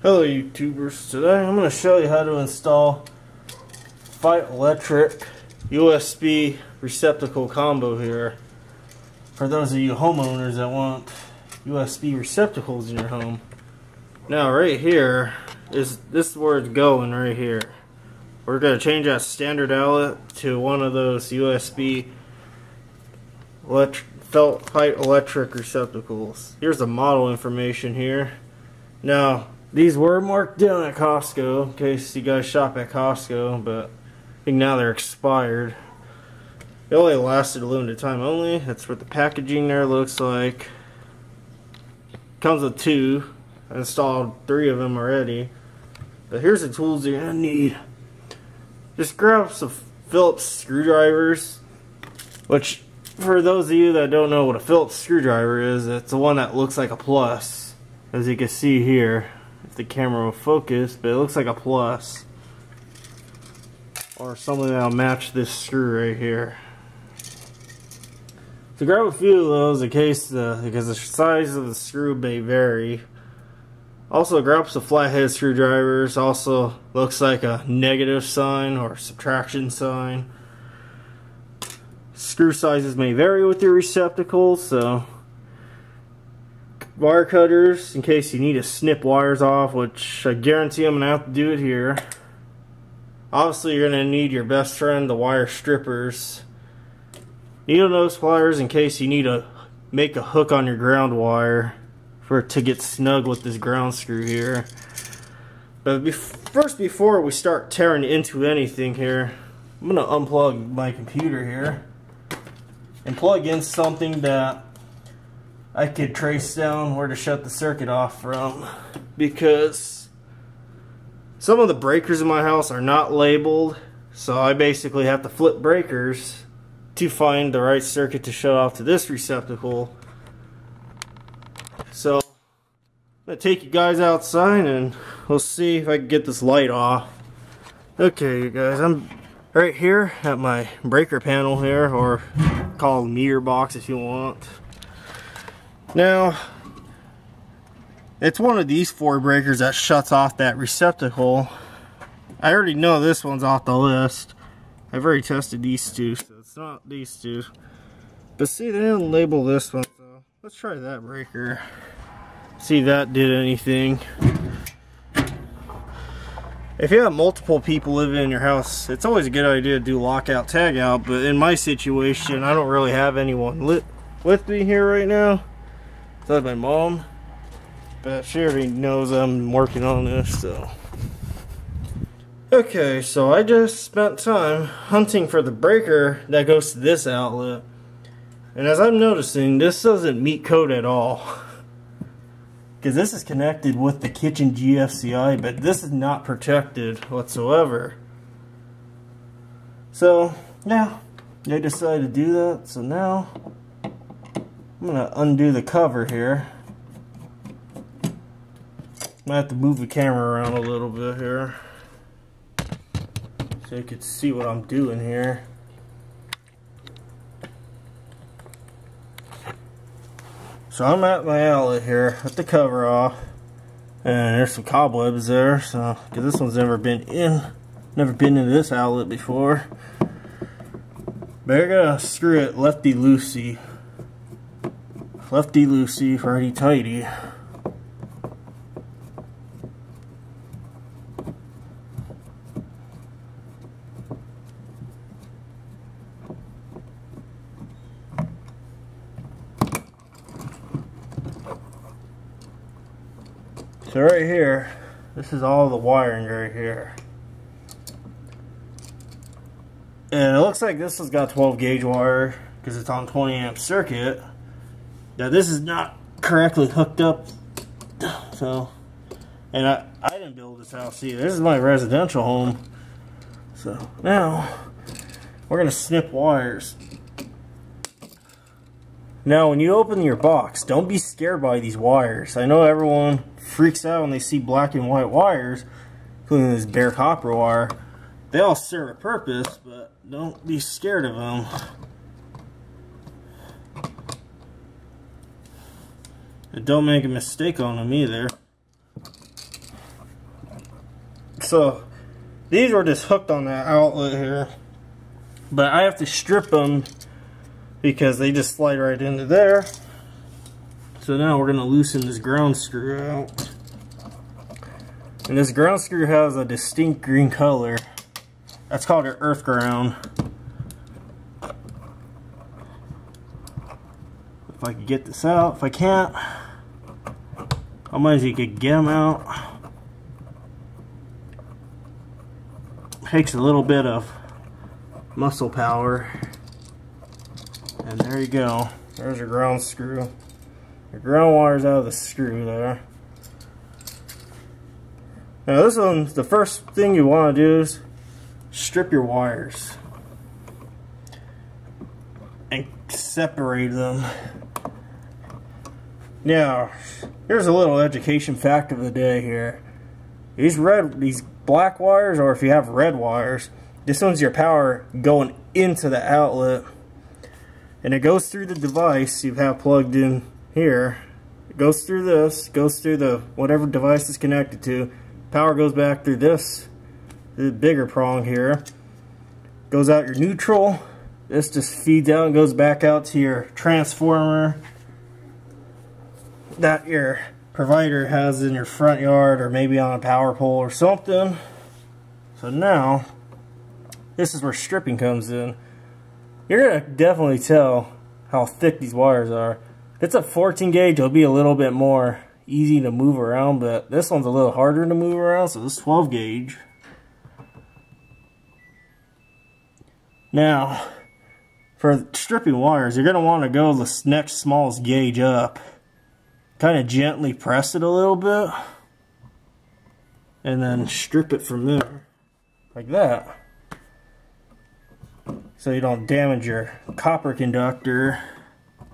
Hello YouTubers, today I'm going to show you how to install Feit electric USB receptacle combo here for those of you homeowners that want USB receptacles in your home. Now right here is where it's going right here. We're going to change that standard outlet to one of those USB Feit electric receptacles. Here's the model information here. Now these were marked down at Costco, in case you guys shop at Costco, but I think now they're expired. They only lasted a limited time only. That's what the packaging there looks like. Comes with two. I installed 3 of them already. But here's the tools you're going to need. Just grab some Phillips screwdrivers, which for those of you that don't know what a Phillips screwdriver is, it's the one that looks like a plus, as you can see here. If the camera will focus, but it looks like a plus or something that'll match this screw right here. So grab a few of those in case because the size of the screw may vary. Also grab some flathead screwdrivers. Also looks like a negative sign or subtraction sign. Screw sizes may vary with your receptacles, so wire cutters in case you need to snip wires off, which I guarantee I'm gonna have to do it here. Obviously you're gonna need your best friend, the wire strippers. Needle nose pliers in case you need to make a hook on your ground wire for it to get snug with this ground screw here. But first, before we start tearing into anything here, I'm gonna unplug my computer here and plug in something that I could trace down where to shut the circuit off from, because some of the breakers in my house are not labeled, so I basically have to flip breakers to find the right circuit to shut off to this receptacle. So I'm gonna take you guys outside and we'll see if I can get this light off. Okay you guys, I'm right here at my breaker panel here, or call it meter box if you want. Now, it's one of these 4 breakers that shuts off that receptacle. I already know this one's off the list. I've already tested these 2, so it's not these 2. But see, they didn't label this one, so let's try that breaker. See if that did anything. If you have multiple people living in your house, it's always a good idea to do lockout, tag out, but in my situation, I don't really have anyone with me here right now. That's my mom, but she already knows I'm working on this, so. Okay, so I just spent time hunting for the breaker that goes to this outlet, and as I'm noticing, this doesn't meet code at all, because this is connected with the kitchen GFCI, but this is not protected whatsoever. So yeah, I decided to do that, so now I'm going to undo the cover here. I have to move the camera around a little bit here so you can see what I'm doing here. So I'm at my outlet here with the cover off, and there's some cobwebs there, so because this one's never been into this outlet before. But you're gonna screw it lefty loosey. Lefty loosey, righty tighty. So right here, this is all the wiring right here. And it looks like this has got 12 gauge wire because it's on 20 amp circuit. Now this is not correctly hooked up, so, and I didn't build this house either. This is my residential home. So now we're gonna snip wires. Now when you open your box, don't be scared by these wires. I know everyone freaks out when they see black and white wires, including this bare copper wire. They all serve a purpose, but don't be scared of them. And don't make a mistake on them either. So these were just hooked on that outlet here, but I have to strip them because they just slide right into there. So now we're going to loosen this ground screw out. And this ground screw has a distinct green color. That's called an earth ground. If I could get this out, if I can't, how much you could get them out. Takes a little bit of muscle power. And there you go. There's your ground screw. Your ground wire's out of the screw there. Now this one, the first thing you want to do is strip your wires and separate them. Now, here's a little education fact of the day here. These black wires, or if you have red wires, this one's your power going into the outlet, and it goes through the device you have plugged in here. It goes through this, goes through the whatever device is connected to. Power goes back through this, the bigger prong here. Goes out your neutral. This just feeds out and goes back out to your transformer that your provider has in your front yard, or maybe on a power pole or something. So now, this is where stripping comes in. You're going to definitely tell how thick these wires are. If it's a 14 gauge, it'll be a little bit more easy to move around, but this one's a little harder to move around, so this 12 gauge. Now, for stripping wires, you're going to want to go the next smallest gauge up. Kind of gently press it a little bit, and then strip it from there, like that. So you don't damage your copper conductor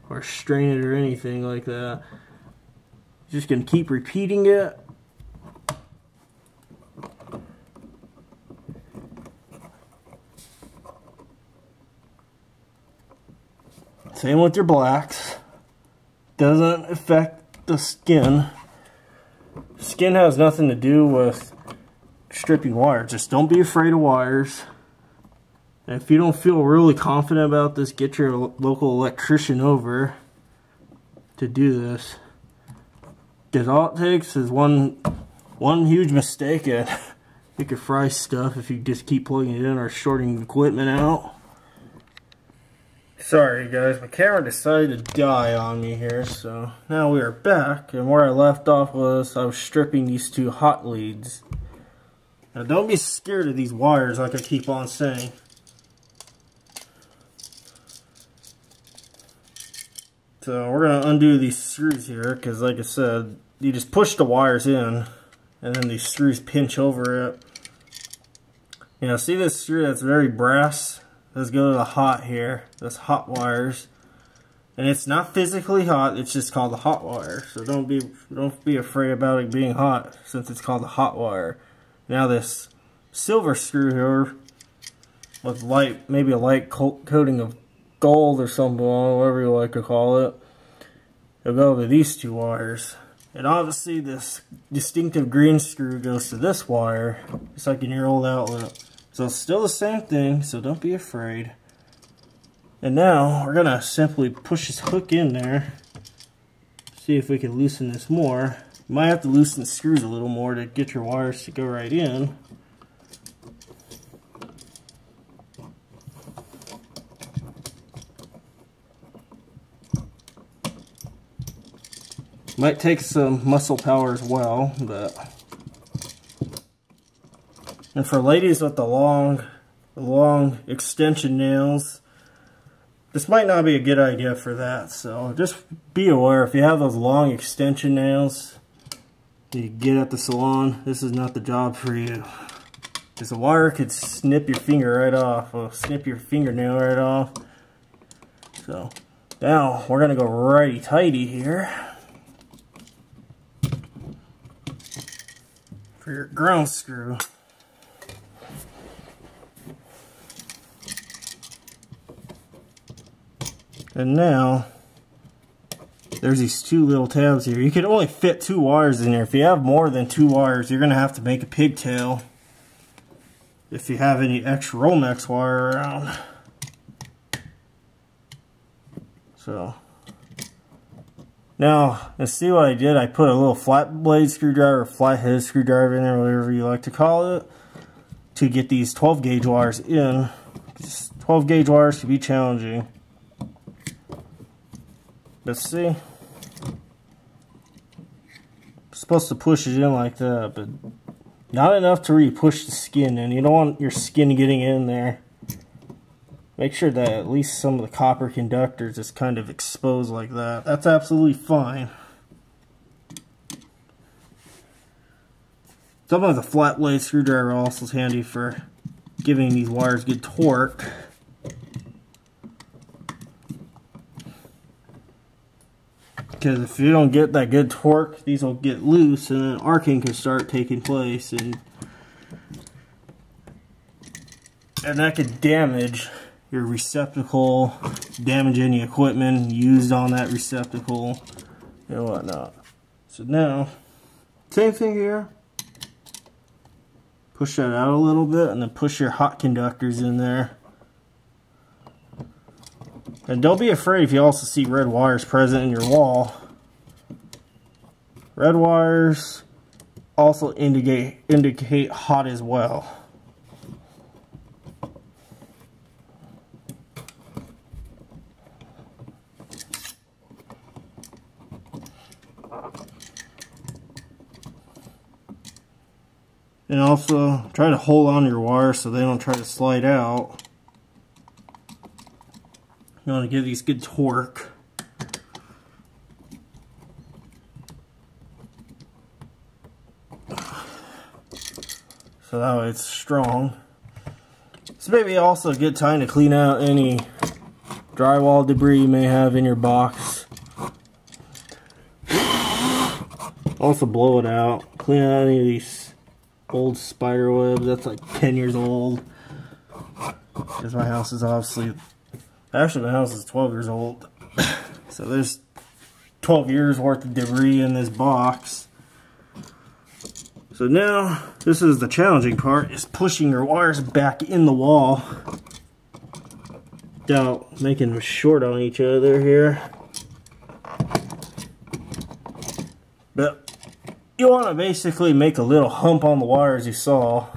or strain it or anything like that. Just going to keep repeating it. Same with your blacks. Doesn't affect the skin. Skin has nothing to do with stripping wires. Just don't be afraid of wires. And if you don't feel really confident about this, get your local electrician over to do this. Because all it takes is one huge mistake, and you could fry stuff if you just keep plugging it in or shorting equipment out. Sorry guys, my camera decided to die on me here, so now we are back, and where I left off was I was stripping these two hot leads. Now don't be scared of these wires like I keep on saying. So we're going to undo these screws here, because like I said, you just push the wires in, and then these screws pinch over it. You know, see this screw that's very brass? Let's go to the hot here. That's hot wires. And it's not physically hot, it's just called the hot wire. So don't be afraid about it being hot, since it's called the hot wire. Now this silver screw here, with maybe a light coating of gold or something, whatever you like to call it, it'll go to these two wires. And obviously this distinctive green screw goes to this wire, just like in your old outlet. So it's still the same thing, so don't be afraid. And now we're gonna simply push this hook in there, see if we can loosen this more. You might have to loosen the screws a little more to get your wires to go right in. Might take some muscle power as well, but... And for ladies with the long extension nails, this might not be a good idea for that. So just be aware, if you have those long extension nails that you get at the salon, this is not the job for you. Because the wire could snip your finger right off, or snip your fingernail right off. So now we're going to go righty-tighty here for your ground screw. And now, there's these two little tabs here. You can only fit 2 wires in there. If you have more than 2 wires, you're going to have to make a pigtail. if you have any extra Romex wire around. So now, let's see what I did. I put a little flat blade screwdriver, flathead screwdriver in there, whatever you like to call it, to get these 12 gauge wires in. 12 gauge wires can be challenging. Let's see. Supposed to push it in like that, but not enough to really push the skin in. You don't want your skin getting in there. Make sure that at least some of the copper conductors is kind of exposed like that. That's absolutely fine. Sometimes a flat blade screwdriver also is handy for giving these wires good torque. Because if you don't get that good torque, these will get loose and then arcing can start taking place, and that could damage your receptacle, damage any equipment used on that receptacle, and whatnot. So now, same thing here. Push that out a little bit and then push your hot conductors in there. And don't be afraid if you also see red wires present in your wall. Red wires also indicate hot as well. And also try to hold on to your wires so they don't try to slide out. You want to give these good torque. So that way it's strong. This may be also a good time to clean out any drywall debris you may have in your box. Also blow it out. Clean out any of these old spider webs. That's like 10 years old. Because my house is obviously... Actually, my house is 12 years old. So there's 12 years worth of debris in this box. So now, this is the challenging part, is pushing your wires back in the wall without making them short on each other here. But you want to basically make a little hump on the wires you saw.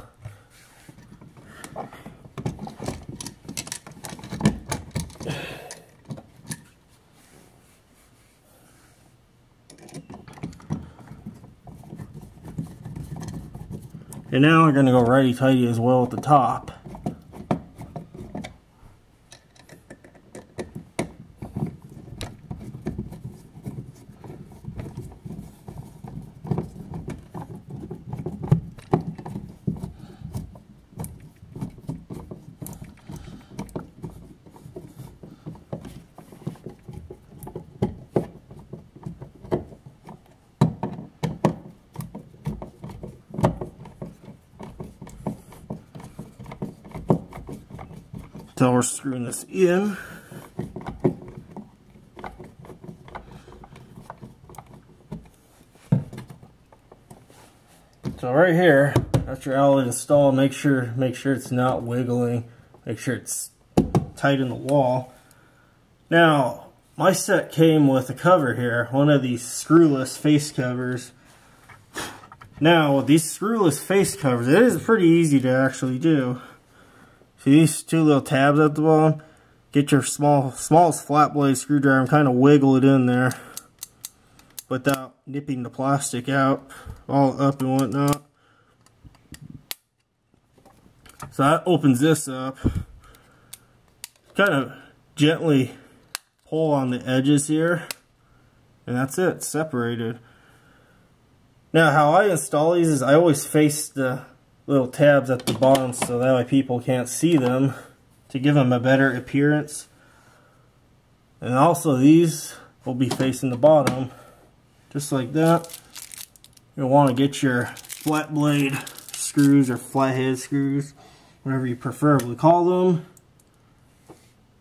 And now we're going to go righty-tighty as well at the top. So we're screwing this in. So right here, after your outlet installed, make sure it's not wiggling. Make sure it's tight in the wall. Now, my set came with a cover here, one of these screwless face covers. Now, with these screwless face covers, it is pretty easy to actually do. See these two little tabs at the bottom? Get your smallest flat blade screwdriver and kind of wiggle it in there without nipping the plastic out all up and whatnot. So that opens this up. Kind of gently pull on the edges here, and that's it, it's separated. Now how I install these is I always face the little tabs at the bottom so that way people can't see them, to give them a better appearance. And also these will be facing the bottom just like that. You'll want to get your flat blade screws or flathead screws, whatever you preferably call them,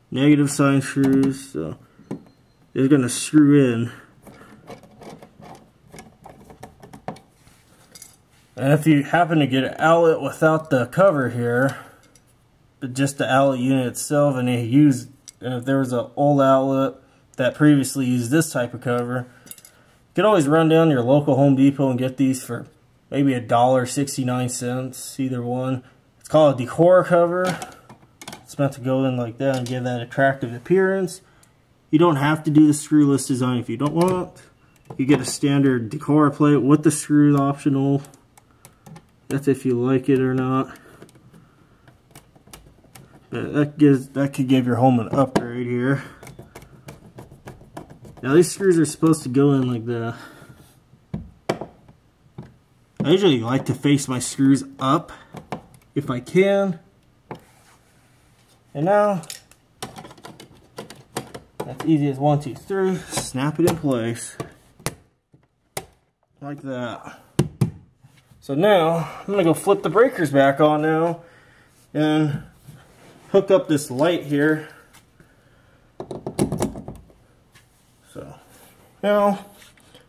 negative sign screws. So they're going to screw in And if you happen to get an outlet without the cover here, but just the outlet unit itself, and if there was an old outlet that previously used this type of cover, you could always run down to your local Home Depot and get these for maybe $1.69, either one. It's called a decor cover. It's meant to go in like that and give that attractive appearance. You don't have to do the screwless design if you don't want. You get a standard decor plate with the screws optional. That's if you like it or not. But that could give your home an upgrade here. Now these screws are supposed to go in like that. I usually like to face my screws up if I can. And now, that's easy as 1, 2, 3. Snap it in place. Like that. So now, I'm going to go flip the breakers back on now. And hook up this light here. So, now, I'm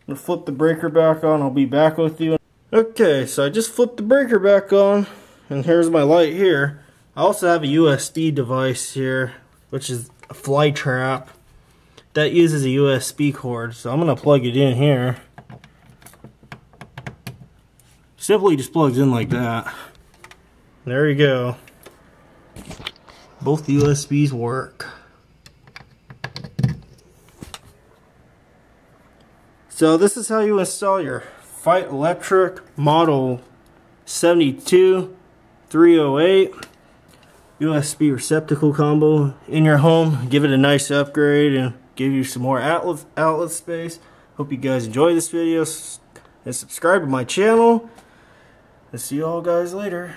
going to flip the breaker back on. I'll be back with you. Okay, so I just flipped the breaker back on. And here's my light here. I also have a USB device here, which is a fly trap that uses a USB cord. So I'm going to plug it in here. Simply just plugs in like that. There you go. Both USBs work. So this is how you install your Feit electric model 72308 USB receptacle combo in your home. Give it a nice upgrade and give you some more outlet space. Hope you guys enjoy this video and subscribe to my channel. And see you all guys later.